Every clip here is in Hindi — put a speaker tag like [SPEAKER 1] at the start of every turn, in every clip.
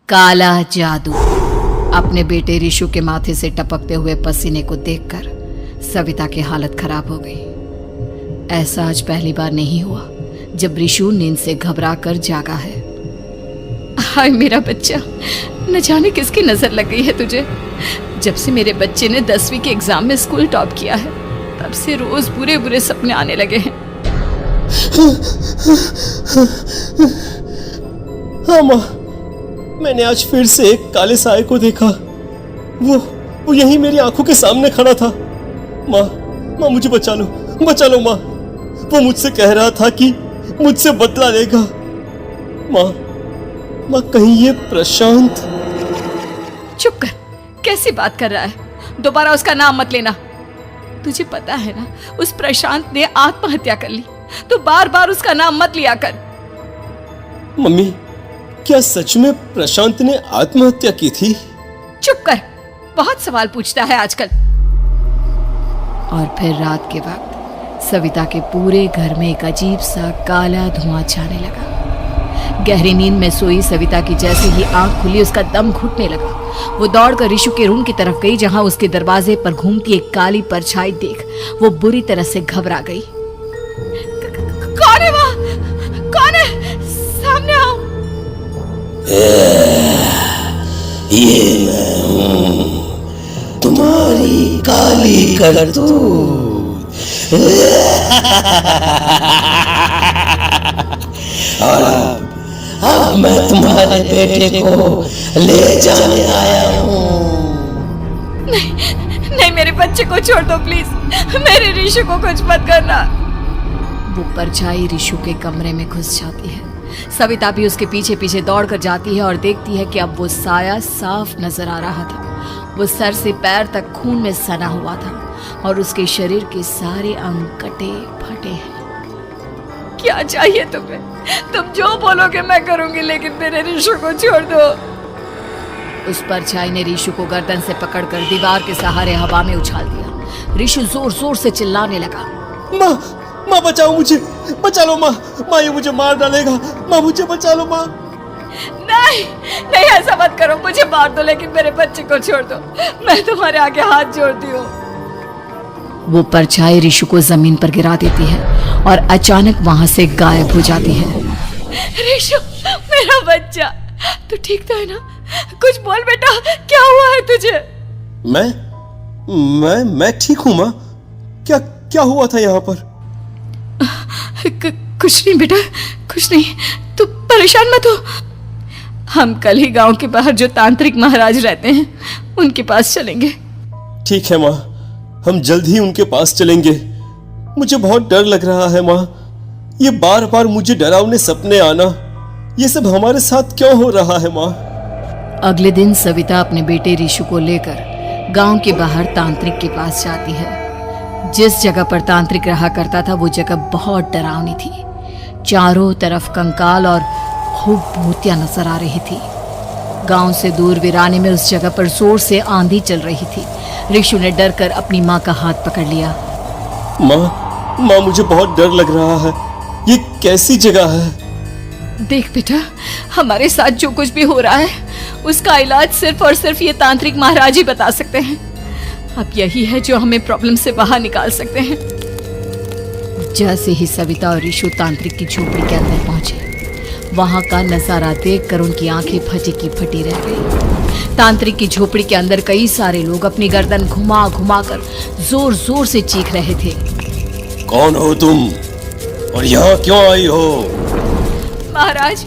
[SPEAKER 1] काला जादू। अपने बेटे रिशु के माथे से टपकते हुए पसीने को देखकर सविता की हालत खराब हो गई। ऐसा आज पहली बार नहीं हुआ जब रिशु नींद से घबराकर जागा है। हाय मेरा बच्चा, न जाने किसकी नजर लग गई है तुझे। जब से मेरे बच्चे ने 10वीं के एग्जाम में स्कूल टॉप किया है तब से रोज बुरे बुरे सपने आने लगे हैं।
[SPEAKER 2] हाँ माँ, मैंने आज फिर से एक काले साए को देखा। वो यहीं मेरी आंखों के सामने खड़ा था। माँ मुझे बचा लो माँ। वो मुझसे कह रहा था कि मुझसे बदला लेगा। माँ कहीं ये प्रशांत।
[SPEAKER 1] चुप कर, कैसी बात कर रहा है? दोबारा उसका नाम मत लेना। तुझे पता है ना, उस प्रशांत ने आत्महत्या कर ली, तो बार बार उसका नाम मत लिया कर।
[SPEAKER 2] मम्मी, क्या सच में प्रशांत ने आत्महत्या की थी?
[SPEAKER 1] चुप कर, बहुत सवाल पूछता है आजकल। और फिर रात के वक्त सविता के पूरे घर में एक अजीब सा काला धुआं छाने लगा। गहरी नींद में सोई सविता की जैसे ही आंख खुली उसका दम घुटने लगा। वो दौड़कर रिशु के रूम की तरफ गई जहां उसके दरवाजे पर घूमती एक काली परछाई देख वो बुरी तरह से घबरा गई। कौन है वहां? कौन है? सामने आओ।
[SPEAKER 3] ये मैं हूं, तुम्हारी काली करतूत। और अब मैं तुम्हारे बेटे को ले जाने आया हूं।
[SPEAKER 1] नहीं, मेरे बच्चे को छोड़ दो प्लीज। मेरे रिशु को कुछ मत करना। वो परछाई रिशु के कमरे में घुस जाती है। सविता भी उसके पीछे पीछे दौड़कर जाती है और देखती है कि अब वो साया साफ नजर आ रहा था। वो सर से पैर तक खून में सना हुआ था और उसके शरीर के सारे अंग कटे फटे हैं। क्या चाहिए तुम्हें? तुम जो बोलोगे मैं करूंगी, लेकिन मेरे रिशु को छोड़ दो। उस परछाई ने रिशु को गर्दन से पकड़कर दीवार के सहारे हवा में उछाल दिया। रिशु जोर जोर से चिल्लाने लगा।
[SPEAKER 2] माँ बचाओ मुझे, बचा लो माँ, ये मुझे मार डालेगा। माँ मुझे बचा लो माँ।
[SPEAKER 1] नहीं, ऐसा मत करो। मुझे मार दो लेकिन मेरे बच्चे को छोड़ दो। मैं तुम्हारे आगे हाथ जोड़ती हूँ। वो परछाई रिशु को जमीन पर गिरा देती है और अचानक वहां से गायब हो जाती है। रिशु, मेरा बच्चा, तू ठीक तो है ना? कुछ बोल बेटा, क्या हुआ है तुझे?
[SPEAKER 2] मैं ठीक हूँ माँ। क्या हुआ था यहाँ पर?
[SPEAKER 1] कुछ नहीं बेटा, कुछ नहीं। तू परेशान मत हो। हम कल ही गांव के बाहर जो तांत्रिक महाराज रहते हैं उनके पास चलेंगे।
[SPEAKER 2] ठीक है माँ, हम जल्द ही उनके पास चलेंगे। मुझे बहुत डर लग रहा है माँ। ये बार बार मुझे डरावने सपने आना, ये सब हमारे साथ क्यों हो रहा है माँ?
[SPEAKER 1] अगले दिन सविता अपने बेटे रिशु को लेकर गांव के बाहर तांत्रिक के पास जाती है। जिस जगह पर तांत्रिक रहा करता था वो जगह बहुत डरावनी थी। चारों तरफ कंकाल और खूब भूतियां नजर आ रही थी। गांव से दूर वीराने में उस जगह पर जोर से आंधी चल रही थी। रिशु ने डर कर अपनी माँ का हाथ पकड़ लिया।
[SPEAKER 2] माँ मुझे बहुत डर लग रहा है। ये कैसी जगह है?
[SPEAKER 1] देख बेटा, हमारे साथ जो कुछ भी हो रहा है उसका इलाज सिर्फ और सिर्फ ये तांत्रिक महाराज ही बता सकते हैं। अब यही है जो हमें प्रॉब्लम से बाहर निकाल सकते हैं। जैसे ही सविता और रिशु तांत्रिक की झोपड़ी के अंदर पहुंचे, वहां का नजारा देखकर उनकी आंखें फटी की फटी रह गई। तांत्रिक की झोपड़ी के अंदर कई सारे लोग अपनी गर्दन घुमा घुमा कर जोर जोर से चीख रहे थे।
[SPEAKER 2] कौन हो तुम और यहाँ क्यों आई हो?
[SPEAKER 1] महाराज,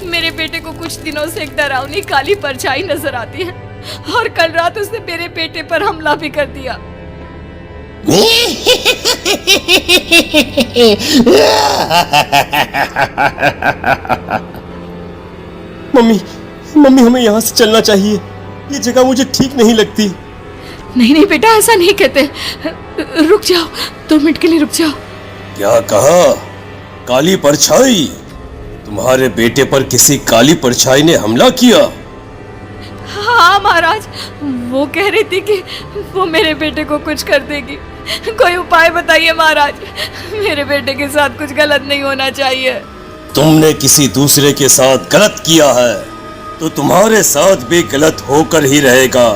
[SPEAKER 1] मेरे बेटे को कुछ दिनों से एक डरावनी काली परछाई नजर आती है और कल रात उसने मेरे बेटे पर हमला भी कर दिया।
[SPEAKER 2] मम्मी हमें यहाँ से चलना चाहिए। ये जगह मुझे ठीक नहीं लगती।
[SPEAKER 1] नहीं बेटा, ऐसा नहीं कहते। रुक जाओ, 2 मिनट के लिए रुक जाओ।
[SPEAKER 2] क्या कहा? काली परछाई? तुम्हारे बेटे पर किसी काली परछाई ने हमला किया?
[SPEAKER 1] हाँ महाराज, वो कह रही थी कि वो मेरे बेटे को कुछ कर देगी। कोई उपाय बताइए महाराज, मेरे बेटे के साथ कुछ गलत नहीं होना चाहिए।
[SPEAKER 2] तुमने किसी दूसरे के साथ गलत किया है। तो तुम्हारे साथ भी गलत होकर ही रहेगा।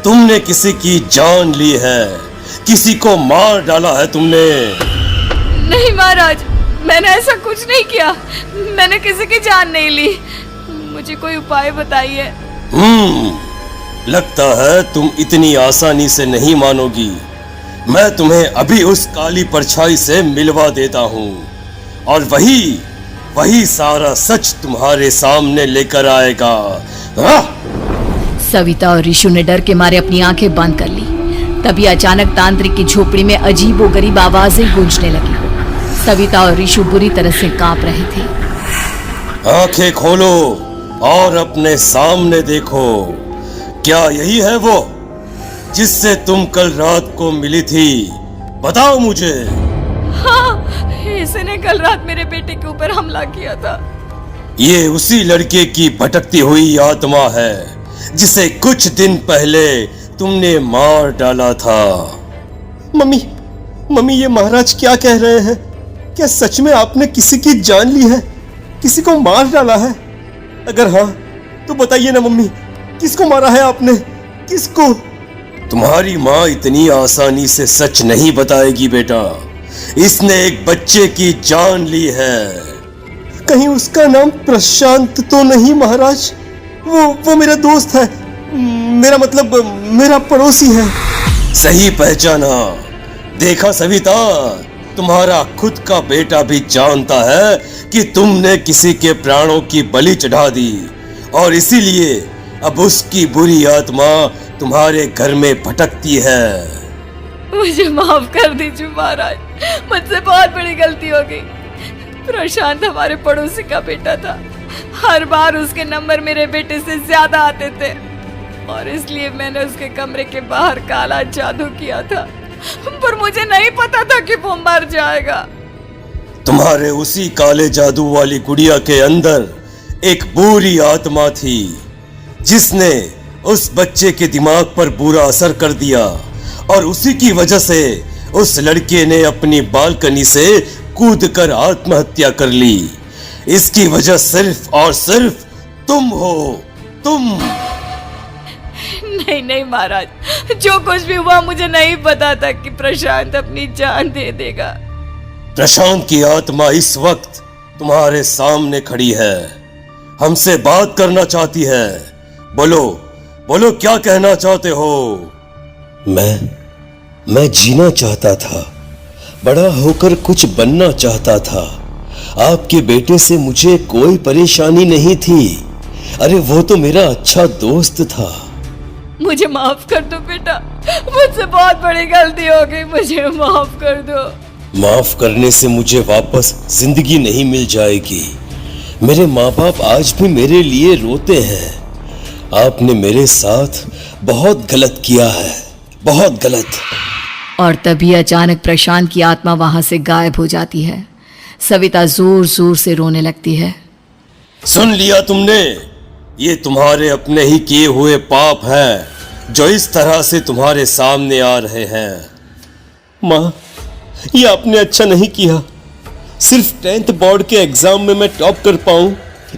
[SPEAKER 2] तुमने किसी की जान ली है, किसी को मार डाला है तुमने।
[SPEAKER 1] नहीं महाराज, मैंने ऐसा कुछ नहीं किया। मैंने किसी की जान नहीं ली। मुझे कोई उपाय बताइए।
[SPEAKER 2] लगता है तुम इतनी आसानी से नहीं मानोगी। मैं तुम्हें अभी उस काली परछाई से मिलवा देता हूँ और वही सारा सच तुम्हारे सामने लेकर आएगा।
[SPEAKER 1] सविता और ऋषु ने डर के मारे अपनी आंखें बंद कर ली। तभी अचानक तांत्रिक की झोपड़ी में अजीबोगरीब आवाजें गूंजने लगी। सविता और ऋषु बुरी तरह से कांप रहे थे।
[SPEAKER 2] आंखें खोलो और अपने सामने देखो। क्या यही है वो जिससे तुम कल रात को मिली थी? बताओ मुझे।
[SPEAKER 1] हाँ, इसने कल रात मेरे बेटे के ऊपर हमला किया था।
[SPEAKER 2] ये उसी लड़के की भटकती हुई आत्मा है जिसे कुछ दिन पहले तुमने मार डाला था। मम्मी, ये महाराज क्या कह रहे हैं? क्या सच में आपने किसी की जान ली है, किसी को मार डाला है? अगर हाँ तो बताइए ना मम्मी, किसको मारा है आपने? किसको? तुम्हारी माँ इतनी आसानी से सच नहीं बताएगी बेटा। इसने एक बच्चे की जान ली है। कहीं उसका नाम प्रशांत तो नहीं महाराज? वो मेरा दोस्त है, मेरा मतलब मेरा पड़ोसी है। सही पहचाना। देखा सविता, तुम्हारा खुद का बेटा भी जानता है कि तुमने किसी के प्राणों की बलि चढ़ा दी और इसीलिए अब उसकी बुरी आत्मा तुम्हारे घर में भटकती है।
[SPEAKER 1] मुझे माफ कर दीजिए महाराज, मुझसे बहुत बड़ी गलती हो गई। प्रशांत हमारे पड़ोसी का बेटा था। हर बार उसके नंबर मेरे बेटे से ज्यादा आते थे और इसलिए मैंने उसके कमरे के बाहर काला जादू किया था, पर मुझे नहीं पता था कि वो मर जाएगा।
[SPEAKER 2] तुम्हारे उसी काले जादू वाली गुड़िया के अंदर एक बुरी आत्मा थी जिसने उस बच्चे के दिमाग पर बुरा असर कर दिया और उसी की वजह से उस लड़के ने अपनी बालकनी से कूदकर आत्महत्या कर ली। इसकी वजह सिर्फ और सिर्फ तुम हो, तुम।
[SPEAKER 1] नहीं महाराज, जो कुछ भी हुआ मुझे नहीं पता था कि प्रशांत अपनी जान दे देगा।
[SPEAKER 2] प्रशांत की आत्मा इस वक्त तुम्हारे सामने खड़ी है, हमसे बात करना चाहती है। बोलो क्या कहना चाहते हो? मैं जीना चाहता था, बड़ा होकर कुछ बनना चाहता था। आपके बेटे से मुझे कोई परेशानी नहीं थी। अरे वो तो मेरा अच्छा दोस्त था।
[SPEAKER 1] मुझे माफ कर दो बेटा, मुझसे बहुत बड़ी गलती हो गई, मुझे माफ कर दो।
[SPEAKER 2] माफ करने से मुझे वापस जिंदगी नहीं मिल जाएगी। मेरे माँ बाप आज भी मेरे लिए रोते हैं। आपने मेरे साथ बहुत गलत किया है, बहुत गलत।
[SPEAKER 1] और तभी अचानक प्रशांत की आत्मा वहां से गायब हो जाती है। सविता जोर जोर से रोने लगती है।
[SPEAKER 2] सुन लिया तुमने? ये तुम्हारे अपने ही किए हुए पाप हैं जो इस तरह से तुम्हारे सामने आ रहे हैं। माँ, ये आपने अच्छा नहीं किया। सिर्फ 10th बोर्ड के एग्जाम में मैं टॉप कर पाऊं,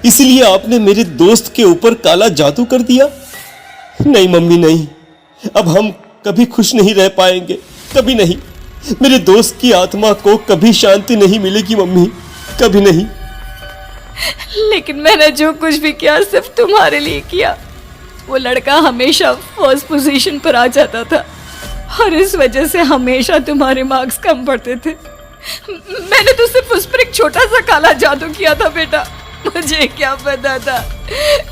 [SPEAKER 2] इसलिए आपने मेरे दोस्त के ऊपर काला जादू कर दिया। नहीं मम्मी, नहीं, अब हम कभी खुश नहीं रह पाएंगे, कभी नहीं। मेरे दोस्त की आत्मा को कभी शांति नहीं मिलेगी मम्मी, कभी नहीं।
[SPEAKER 1] लेकिन मैंने जो कुछ भी किया सिर्फ तुम्हारे लिए किया। वो लड़का हमेशा फर्स्ट पोजीशन पर आ जाता था और इस वजह से हमेशा तुम्हारे मार्क्स कम पड़ते थे। मैंने तो सिर्फ उस पर एक छोटा सा काला जादू किया था बेटा। मुझे क्या पता था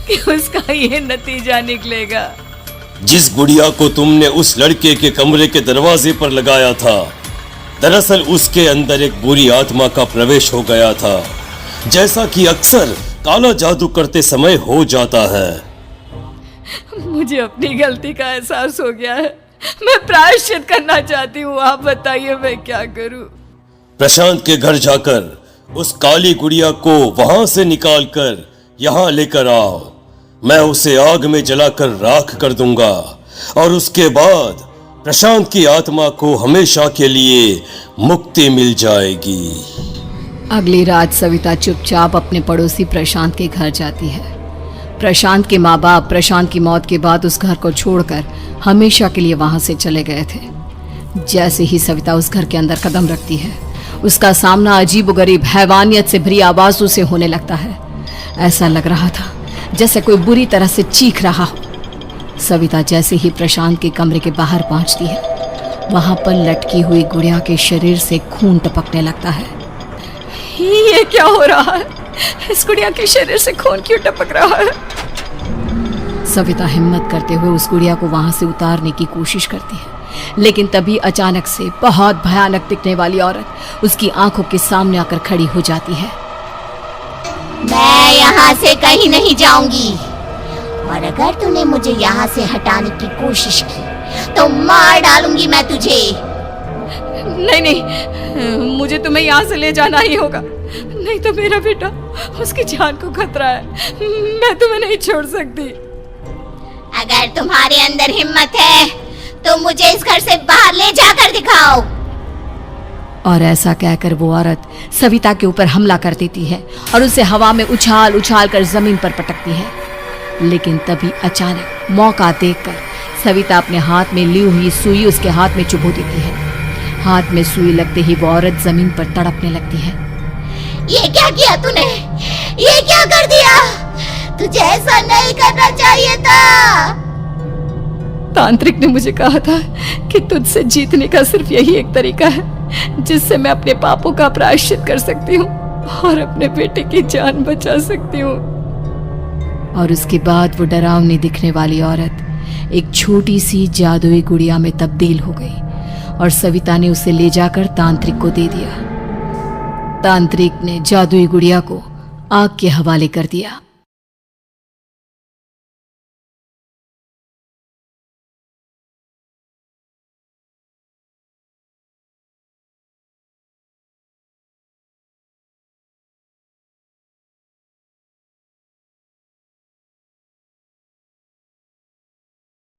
[SPEAKER 1] कि उसका ये नतीजा निकलेगा।
[SPEAKER 2] जिस गुड़िया को तुमने उस लड़के के कमरे के दरवाजे पर लगाया था, दरअसल उसके अंदर एक बुरी आत्मा का प्रवेश हो गया था, जैसा कि अक्सर काला जादू करते समय हो जाता है।
[SPEAKER 1] मुझे अपनी गलती का एहसास हो गया है। मैं प्रायश्चित करना चाहती हूँ, आप बताइए मैं क्या करूँ?
[SPEAKER 2] प्रशांत के घर जाकर उस काली गुड़िया को वहां से निकालकर यहाँ लेकर आओ। मैं उसे आग में जलाकर राख कर दूंगा और उसके बाद प्रशांत की आत्मा को हमेशा के लिए मुक्ति मिल जाएगी।
[SPEAKER 1] अगली रात सविता चुपचाप अपने पड़ोसी प्रशांत के घर जाती है। प्रशांत के माँ बाप प्रशांत की मौत के बाद उस घर को छोड़कर हमेशा के लिए वहां से चले गए थे। जैसे ही सविता उस घर के अंदर कदम रखती है, उसका सामना अजीबोगरीब हैवानियत से भरी आवाजों से होने लगता है। ऐसा लग रहा था जैसे कोई बुरी तरह से चीख रहा हो। सविता जैसे ही प्रशांत के कमरे के बाहर पहुंचती है, वहां पर लटकी हुई गुड़िया के शरीर से खून टपकने लगता है। ये क्या हो रहा है? इस गुड़िया के शरीर से खून क्यों टपक रहा है? सविता हिम्मत करते हुए उस गुड़िया को वहां से उतारने की कोशिश करती है, लेकिन तभी अचानक से बहुत भयानक दिखने वाली औरत उसकी आंखों के सामने आकर खड़ी हो जाती है।
[SPEAKER 4] मैं यहाँ से कहीं नहीं जाऊंगी, और अगर तूने मुझे यहाँ से हटाने की कोशिश की तो मार डालूंगी मैं तुझे।
[SPEAKER 1] नहीं नहीं, मुझे तुम्हें यहाँ से ले जाना ही होगा, नहीं तो मेरा बेटा, उसकी जान को खतरा है। मैं तुम्हें नहीं छोड़ सकती।
[SPEAKER 4] अगर तुम्हारे अंदर हिम्मत है तो मुझे इस घर से बाहर ले जाकर दिखाओ।
[SPEAKER 1] और ऐसा कहकर वो औरत सविता के ऊपर हमला कर देती है और उसे हवा में उछाल उछाल कर जमीन पर पटकती है। लेकिन तभी अचानक मौका देखकर सविता अपने हाथ में ली हुई सुई उसके हाथ में चुभो देती है। हाथ में सुई लगते ही वो औरत जमीन पर तड़पने लगती है।
[SPEAKER 4] ये क्या किया तूने? ये क्या कर दिया? तुझे ऐसा नहीं करना चाहिए था।
[SPEAKER 1] तांत्रिक ने मुझे कहा था कि तुझसे जीतने का सिर्फ यही एक तरीका है जिससे मैं अपने पापों का प्रायश्चित कर सकती हूँ और अपने बेटे की जान बचा सकती हूँ। और उसके बाद वो डरावनी दिखने वाली औरत एक छोटी सी जादुई गुड़िया में तब्दील हो गई और सविता ने उसे ले जाकर तांत्रिक को दे दिया। तांत्रिक ने जादुई गुड़िया को आग के हवाले कर दिया।